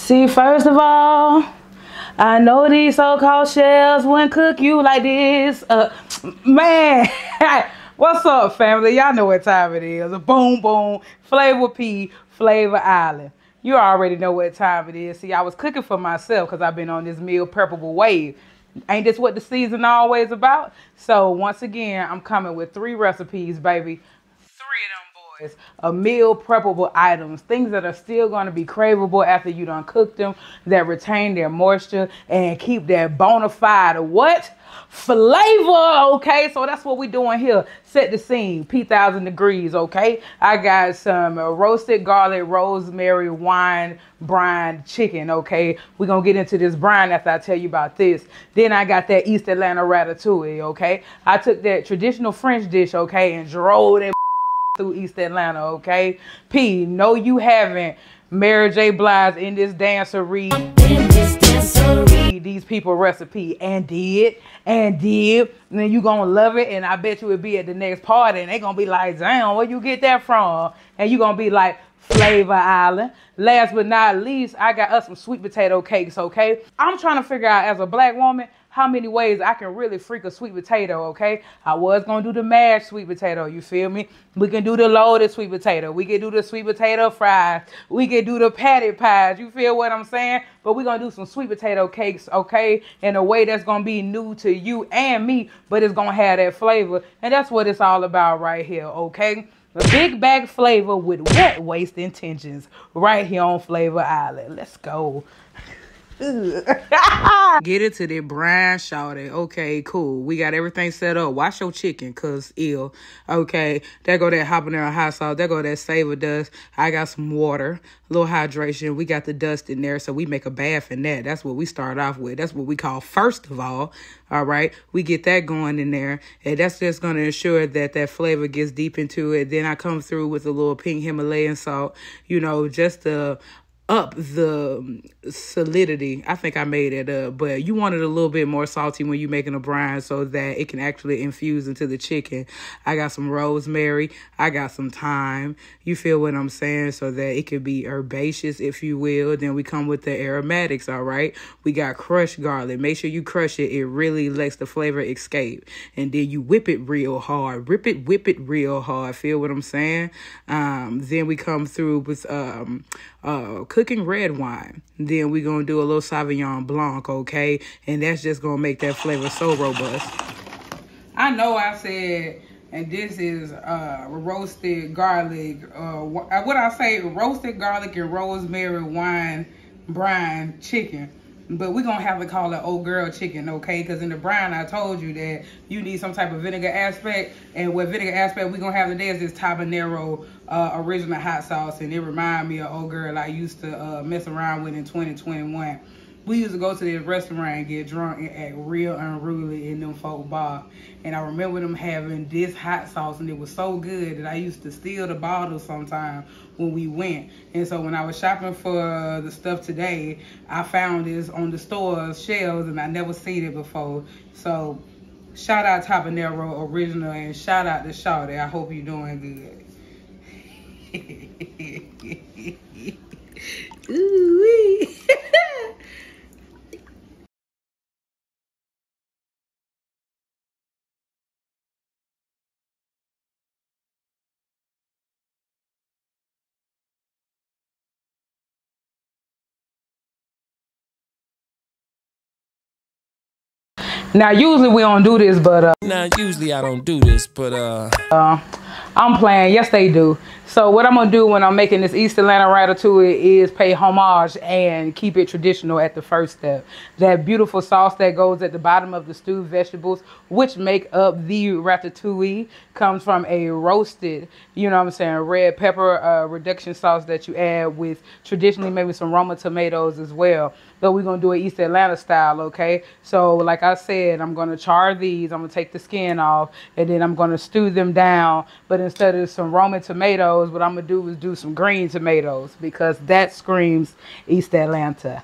See, first of all, I know these so-called shells wouldn't cook you like this. Man, what's up, family? Y'all know what time it is. Boom, boom, Flava P, Flava Island. You already know what time it is. See, I was cooking for myself because I've been on this meal preppable wave. Ain't this what the season always about? So once again, I'm coming with 3 recipes, baby. 3 of them boys. A meal preppable items. Things that are still going to be craveable after you done cook them. That retain their moisture and keep that bona fide what? Flavor, okay? So that's what we doing here. Set the scene, P1000 degrees, okay? I got some roasted garlic, rosemary, wine, brine chicken, okay? We're going to get into this brine after I tell you about this. Then I got that East Atlanta ratatouille, okay? I took that traditional French dish, okay, and drove it through East Atlanta, okay? P, no you haven't. Mary J. Blige in this dancery. These people recipe and did. And then you gonna love it, and I bet you would be at the next party and they gonna be like, damn, where you get that from? And you gonna be like, Flava Island. Last but not least, I got us some sweet potato cakes, okay? I'm trying to figure out, as a black woman, how many ways I can really freak a sweet potato, okay? I was gonna do the mashed sweet potato, you feel me? We can do the loaded sweet potato. We can do the sweet potato fries. We can do the patty pies, you feel what I'm saying? But we're gonna do some sweet potato cakes, okay? In a way that's gonna be new to you and me, but it's gonna have that flavor. And that's what it's all about right here, okay? The big bag flavor with wet waste intentions right here on Flava Island. Let's go. Get it to the brine, shawty. Okay, cool. We got everything set up. Wash your chicken, cause ill. Okay, there go that habanero hot sauce. There go that savor dust. I got some water, a little hydration. We got the dust in there, so we make a bath in that. That's what we start off with. That's what we call first of all. All right, we get that going in there, and that's just gonna ensure that that flavor gets deep into it. Then I come through with a little pink Himalayan salt, you know, just to up the solidity. I think I made it up, but you want it a little bit more salty when you're making a brine so that it can actually infuse into the chicken. I got some rosemary. I got some thyme. You feel what I'm saying? So that it could be herbaceous, if you will. Then we come with the aromatics, all right? We got crushed garlic. Make sure you crush it. It really lets the flavor escape. And then you whip it real hard. Whip it real hard. Feel what I'm saying? Then we come through with cooking red wine. Then we're going to do a little Sauvignon Blanc, okay? And that's just going to make that flavor so robust. I know I said, and this is roasted garlic, what I say, roasted garlic and rosemary wine brine chicken. But we're going to have to call it old girl chicken, okay? Because in the brine, I told you that you need some type of vinegar aspect. And what vinegar aspect we're going to have today is this habanero original hot sauce. And it reminds me of old girl I used to mess around with in 2021. We used to go to this restaurant and get drunk and act real unruly in them folk bar. And I remember them having this hot sauce, and it was so good that I used to steal the bottle sometimes when we went. And so when I was shopping for the stuff today, I found this on the store's shelves, and I never seen it before. So shout out Habanero Original, and shout out to Shawty. I hope you're doing good. Ooh-wee. Now, usually we don't do this, but usually I don't do this, but I'm playing. Yes, they do. So what I'm gonna do when I'm making this East Atlanta ratatouille is pay homage and keep it traditional at the first step. That beautiful sauce that goes at the bottom of the stewed vegetables, which make up the ratatouille, comes from a roasted, you know what I'm saying, red pepper reduction sauce that you add with traditionally maybe some Roma tomatoes as well. But we're going to do it East Atlanta style, okay? So like I said, I'm going to char these. I'm going to take the skin off, and then I'm going to stew them down. But instead of some Roma tomatoes, what I'm going to do is do some green tomatoes, because that screams East Atlanta.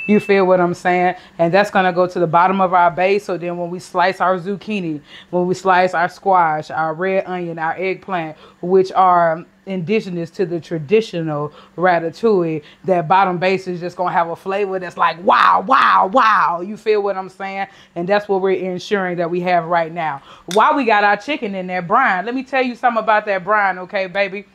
You feel what I'm saying? And that's going to go to the bottom of our base. So then when we slice our zucchini, when we slice our squash, our red onion, our eggplant, which are indigenous to the traditional ratatouille. That bottom base is just gonna have a flavor that's like wow, wow, wow. You feel what I'm saying? And that's what we're ensuring that we have right now. While we got our chicken in that brine, let me tell you something about that brine, okay, baby?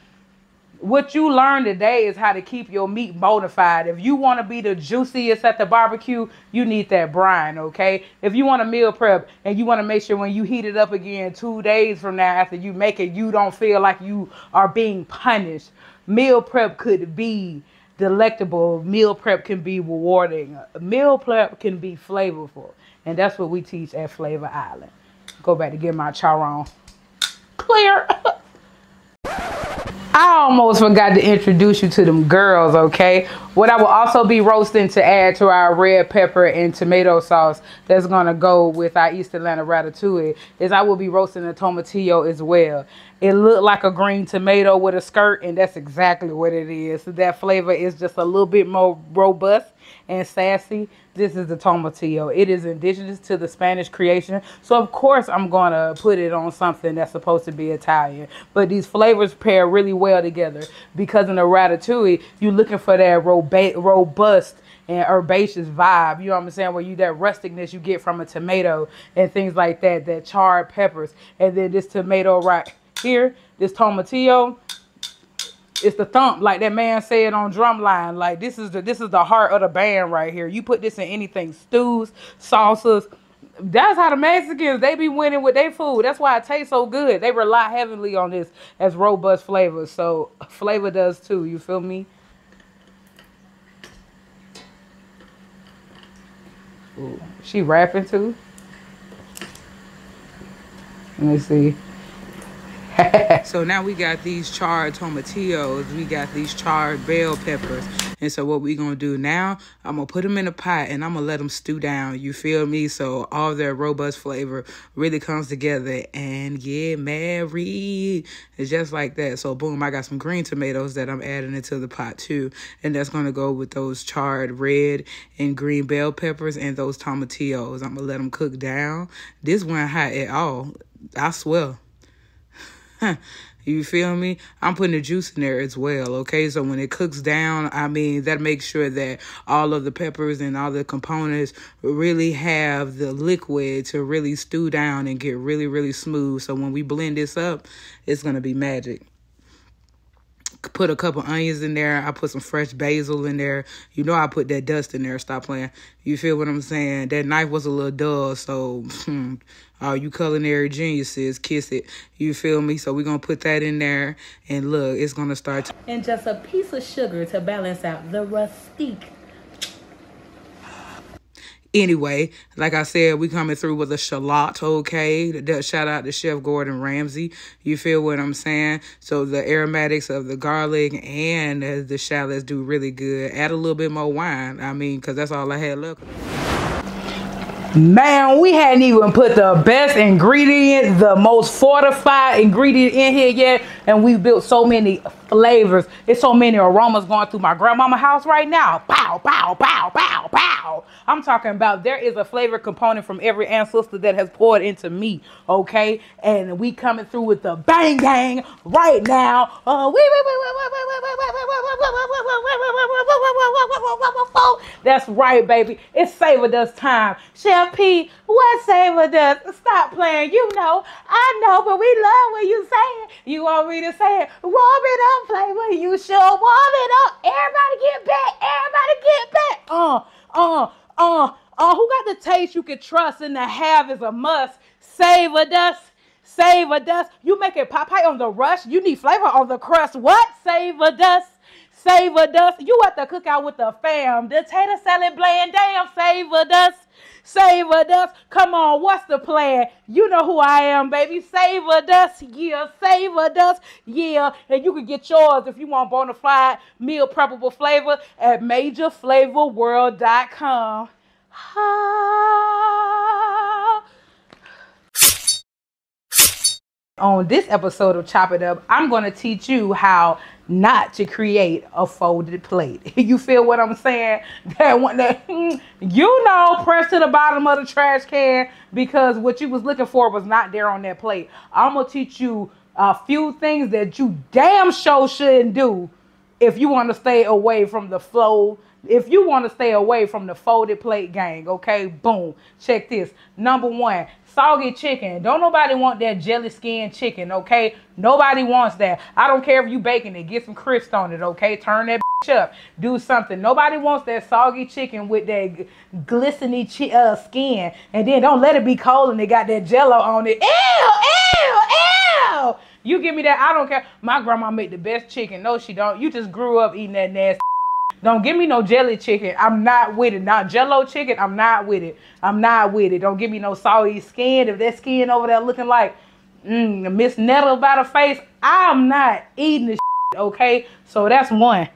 What you learned today is how to keep your meat modified. If you want to be the juiciest at the barbecue, you need that brine, okay? If you want to meal prep and you want to make sure when you heat it up again 2 days from now after you make it, you don't feel like you are being punished. Meal prep could be delectable. Meal prep can be rewarding. Meal prep can be flavorful. And that's what we teach at Flava Island. Go back to get my charon. Clear. I almost forgot to introduce you to them girls, okay? What I will also be roasting to add to our red pepper and tomato sauce that's going to go with our East Atlanta ratatouille is I will be roasting a tomatillo as well. It looked like a green tomato with a skirt, and that's exactly what it is. So that flavor is just a little bit more robust and sassy. This is the tomatillo. It is indigenous to the Spanish creation. So, of course, I'm going to put it on something that's supposed to be Italian. But these flavors pair really well together because in the ratatouille, you're looking for that robust and herbaceous vibe. You know what I'm saying? Where you that rusticness you get from a tomato and things like that, that charred peppers. And then this tomato right here, this tomatillo, it's the thump, like that man said on Drumline. Like this is the heart of the band right here. You put this in anything, stews, salsas. That's how the Mexicans, they be winning with their food. That's why it tastes so good. They rely heavily on this as robust flavors. So flavor does too. You feel me? Ooh, she rapping too. Let me see. So now we got these charred tomatillos, we got these charred bell peppers. And so what we gonna do now, I'm gonna put them in a pot and I'm gonna let them stew down, you feel me? So all their robust flavor really comes together and get married. It's just like that. So boom, I got some green tomatoes that I'm adding into the pot too. And that's gonna go with those charred red and green bell peppers and those tomatillos. I'm gonna let them cook down. This wasn't hot at all, I swear. You feel me? I'm putting the juice in there as well, okay? So when it cooks down, I mean, that makes sure that all of the peppers and all the components really have the liquid to really stew down and get really, really smooth. So when we blend this up, it's going to be magic. Put a couple onions in there. I put some fresh basil in there. You know I put that dust in there. Stop playing. You feel what I'm saying? That knife was a little dull, so all you culinary geniuses, kiss it. You feel me? So we're going to put that in there, and look, it's going to start. And just a piece of sugar to balance out the rustique. Anyway, like I said, we coming through with a shallot, okay? Shout out to Chef Gordon Ramsay. You feel what I'm saying? So the aromatics of the garlic and the shallots do really good. Add a little bit more wine. I mean, because that's all I had left. Man, we hadn't even put the best ingredient, the most fortified ingredient in here yet. And we built so many flavors. It's so many aromas going through my grandmama's house right now. Pow, pow, pow, pow, pow. I'm talking about there is a flavor component from every ancestor that has poured into me, okay? And we coming through with the bang bang right now. That's right, baby. It's Savor Dust time. Chef P, what Savor Dust? Stop playing. You know, I know, but we love when you say it. You want me to say it? Warm it up, flavor. You sure warm it up. Everybody get back. Everybody get back. Who got the taste you can trust and the have is a must? Savor Dust. Savor Dust. You make it Popeye on the rush. You need flavor on the crust. What? Savor Dust. Savor Dust. You at the cookout with the fam. The tater salad bland. Damn, Savor Dust. Savor Dust. Come on, what's the plan? You know who I am, baby. Savor Dust. Yeah, Savor Dust. Yeah, and you can get yours if you want bona fide meal preppable flavor at majorflavorworld.com. On this episode of Chop It Up, I'm going to teach you how not to create a folded plate. You feel what I'm saying? That one that, you know, press to the bottom of the trash can because what you was looking for was not there on that plate. I'm going to teach you A few things that you damn sure shouldn't do if you want to stay away from the flow. If you want to stay away from the folded plate gang, okay? Boom. Check this. Number one, soggy chicken. Don't nobody want that jelly skin chicken, okay? Nobody wants that. I don't care if you baking it. Get some crisp on it, okay? Turn that up. Do something. Nobody wants that soggy chicken with that glistening skin. And then don't let it be cold and it got that jello on it. Ew, ew, ew. You give me that. I don't care. My grandma make the best chicken. No, she don't. You just grew up eating that nasty. Don't give me no jelly chicken. I'm not with it. Not jello chicken. I'm not with it. I'm not with it. Don't give me no soggy skin. If that skin over there looking like Miss Nettle by the face, I'm not eating the shit, okay? So that's one.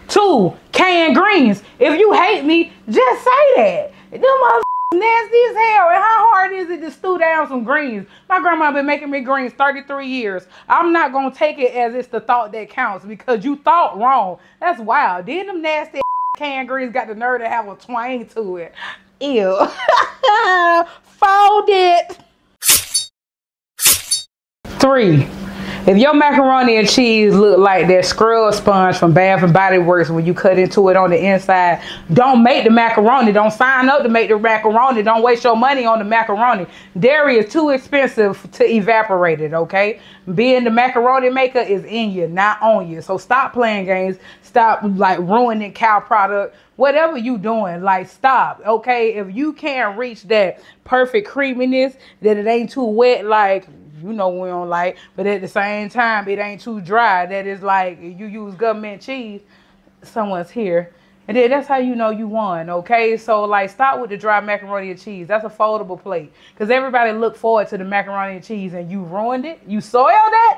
Two, canned greens. If you hate me, just say that. Them motherfuckers nasty as hell. And how hard is it to stew down some greens? My grandma been making me greens 33 years. I'm not going to take it as it's the thought that counts because you thought wrong. That's wild. Then them nasty canned greens got the nerve to have a twang to it. Ew. Fold it. Three. If your macaroni and cheese look like that scrub sponge from Bath and Body Works when you cut into it on the inside, don't make the macaroni. Don't sign up to make the macaroni. Don't waste your money on the macaroni. Dairy is too expensive to evaporate it, okay? Being the macaroni maker is in you, not on you. So stop playing games. Stop like ruining cow product. Whatever you doing, like stop, okay? If you can't reach that perfect creaminess, that it ain't too wet, like you know we don't like, but at the same time, it ain't too dry. That is like you use government cheese, someone's here. And then that's how you know you won, okay? So, like, stop with the dry macaroni and cheese. That's a foldable plate. Because everybody look forward to the macaroni and cheese, and you ruined it? You soiled it?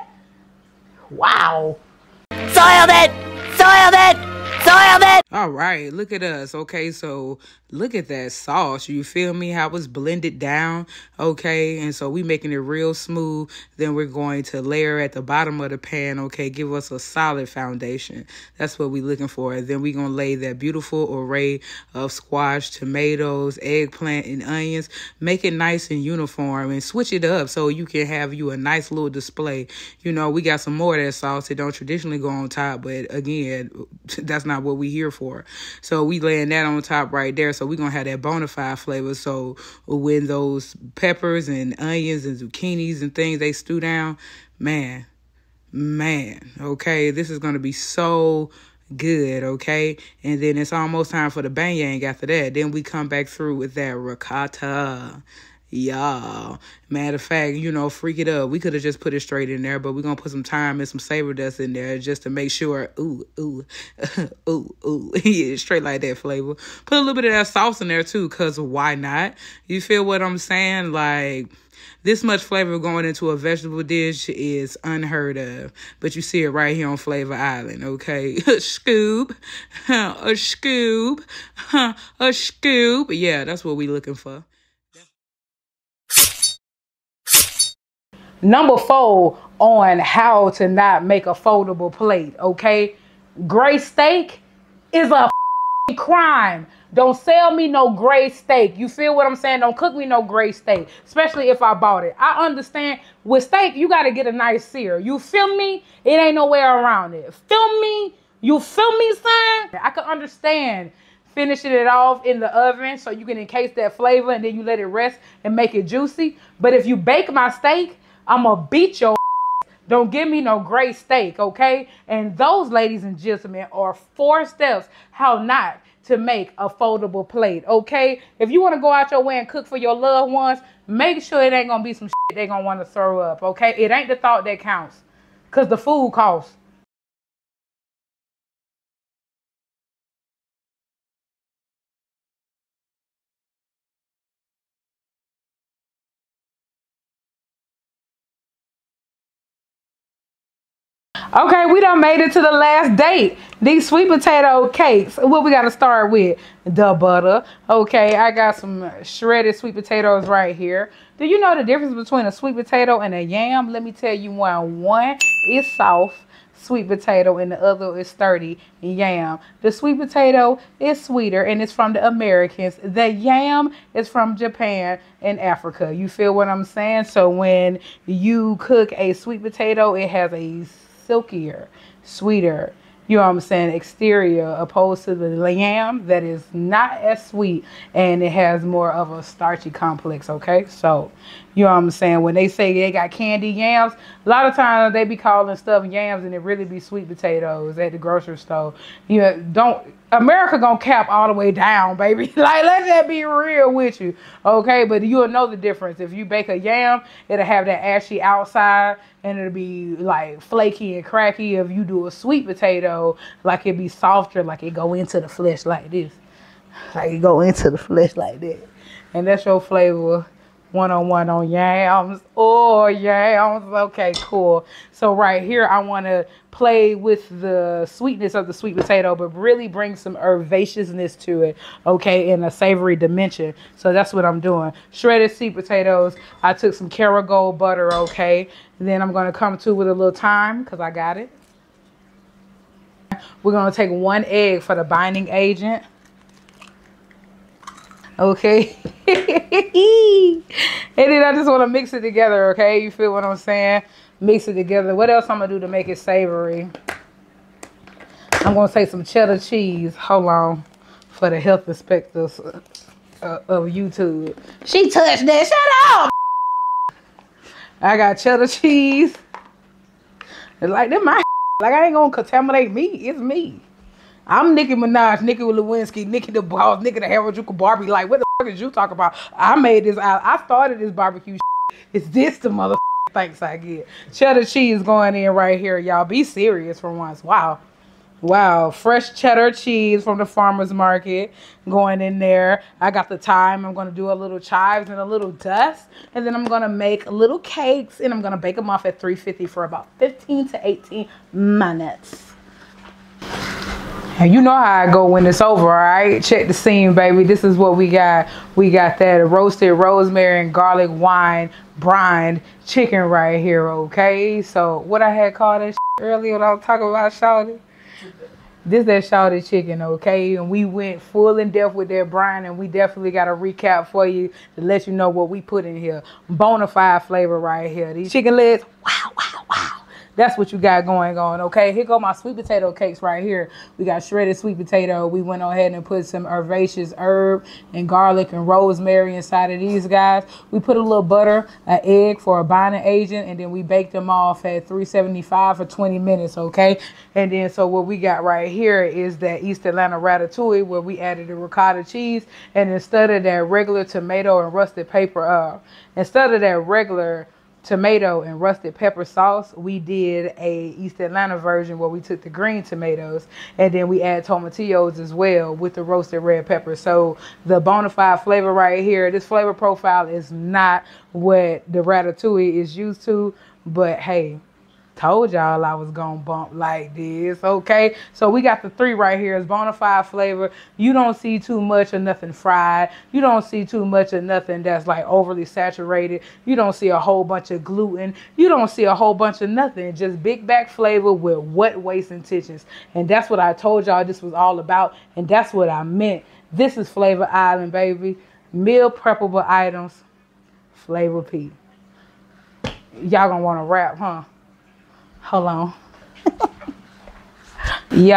Wow. Soiled it! Soiled it! Soiled it! All right, look at us. Okay, so look at that sauce. You feel me? How it's blended down. Okay, and so we making it real smooth. Then we're going to layer at the bottom of the pan. Okay, give us a solid foundation. That's what we're looking for. Then we're going to lay that beautiful array of squash, tomatoes, eggplant, and onions. Make it nice and uniform and switch it up so you can have you a nice little display. You know, we got some more of that sauce. It don't traditionally go on top, but again, that's not what we here for. So we laying that on top right there. So we're going to have that bona fide flavor. So when those peppers and onions and zucchinis and things, they stew down, man, okay, this is going to be so good, okay? And then it's almost time for the bang after that. Then we come back through with that ricotta. Y'all, matter of fact, you know, freak it up. We could have just put it straight in there, but we're gonna put some thyme and some savor dust in there just to make sure, ooh, yeah, straight like that flavor. Put a little bit of that sauce in there too, cause why not? You feel what I'm saying? Like, this much flavor going into a vegetable dish is unheard of. But you see it right here on Flava Island, okay? A scoop. A scoop. A scoop. Yeah, that's what we looking for. Number 4 on how to not make a foldable plate, okay? Gray steak is a crime. Don't sell me no gray steak. You feel what I'm saying? Don't cook me no gray steak, especially if I bought it. I understand with steak, you got to get a nice sear. You feel me? It ain't no way around it. Feel me? You feel me, son? I can understand finishing it off in the oven so you can encase that flavor and then you let it rest and make it juicy. But if you bake my steak, I'm going to beat your ass. Don't give me no gray steak, okay? And those, ladies and gentlemen, are 4 steps how not to make a foldable plate, okay? If you want to go out your way and cook for your loved ones, make sure it ain't going to be some shit they going to want to throw up, okay? It ain't the thought that counts because the food costs. Okay, we done made it to the last date. These sweet potato cakes. What we got to start with? The butter. Okay, I got some shredded sweet potatoes right here. Do you know the difference between a sweet potato and a yam? Let me tell you one. One is soft. sweet potato, and the other is sturdy yam. The sweet potato is sweeter and it's from the Americans. The yam is from Japan and Africa. You feel what I'm saying? So when you cook a sweet potato, it has a silkier, sweeter, you know what I'm saying, exterior, opposed to the yam that is not as sweet and it has more of a starchy complex, okay? So, you know what I'm saying, when they say they got candy yams, a lot of times they be calling stuff yams and it really be sweet potatoes at the grocery store. You know, America gonna cap all the way down, baby. Like, let's just be real with you, okay? But you'll know the difference. If you bake a yam, it'll have that ashy outside and it'll be like flaky and cracky. If you do a sweet potato, like it be softer, like it go into the flesh like this. Like it go into the flesh like that. And that's your flavor 101 on yams. Oh, yams. Okay, cool. So right here, I want to play with the sweetness of the sweet potato, but really bring some herbaceousness to it, okay, in a savory dimension. So that's what I'm doing. Shredded sweet potatoes. I took some Kerrygold butter, okay. And then I'm going to come to with a little thyme because I got it. We're going to take 1 egg for the binding agent. Okay. And then I just want to mix it together, okay? You feel what I'm saying? Mix it together. What else I'm going to do to make it savory? I'm going to take some cheddar cheese. Hold on. For the health inspectors of YouTube. She touched that. Shut up! I got cheddar cheese. It's like, that my like, I ain't going to contaminate me. It's me. I'm Nicki Minaj, Nicki Lewinsky, Nicki the Boss, Nicki the Harajuku Barbie. Like, what the fuck is you talking about? I made this out. I started this barbecue shit. It's this the mother thanks I get. Cheddar cheese going in right here, y'all. Be serious for once. Wow. Wow. Fresh cheddar cheese from the farmer's market going in there. I got the thyme. I'm going to do a little chives and a little dust. And then I'm going to make little cakes. And I'm going to bake them off at 350 for about 15 to 18 minutes. And you know how I go when it's over, all right? Check the scene, baby. This is what we got. We got that roasted rosemary and garlic wine brine chicken right here, okay? So what I had called that earlier when I was talking about shawty? This that shawty chicken, okay? And we went full in depth with that brine, and we definitely got a recap for you to let you know what we put in here. Bonafide flavor right here. These chicken legs, wow, wow, wow. That's what you got going on, okay? Here go my sweet potato cakes right here. We got shredded sweet potato. We went ahead and put some herbaceous herb and garlic and rosemary inside of these guys. We put a little butter, an egg for a binding agent, and then we baked them off at 375 for 20 minutes, okay? And then so what we got right here is that East Atlanta ratatouille where we added the ricotta cheese, and instead of that regular tomato and rusted pepper sauce, we did a East Atlanta version where we took the green tomatoes and then we add tomatillos as well with the roasted red pepper. So the bona fide flavor right here, this flavor profile is not what the ratatouille is used to, but hey, told y'all I was gonna bump like this, okay? So we got the 3 right here. It's bona fide flavor. You don't see too much of nothing fried. You don't see too much of nothing that's like overly saturated. You don't see a whole bunch of gluten. You don't see a whole bunch of nothing. Just big back flavor with wet waist intentions. And that's what I told y'all this was all about. And that's what I meant. This is Flava Island, baby. Meal preppable items. Flava P. Y'all gonna wanna rap, huh? Hold on. Yo,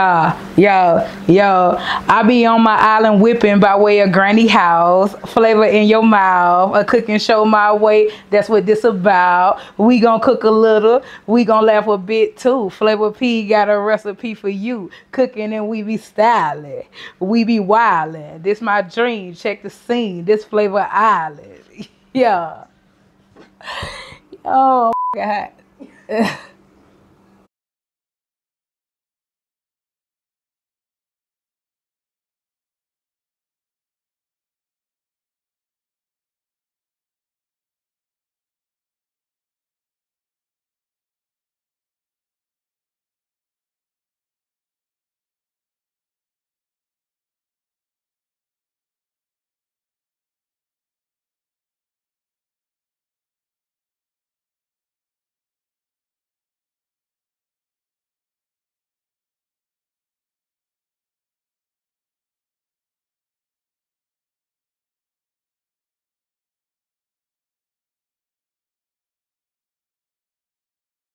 I be on my island whipping by way of granny house. Flavor in your mouth. A cooking show my way. That's what this about. We gonna cook a little. We gonna laugh a bit too. Flava P got a recipe for you. Cooking and we be styling. We be wildin'. This my dream. Check the scene. This Flava Island. Yeah. Oh, God.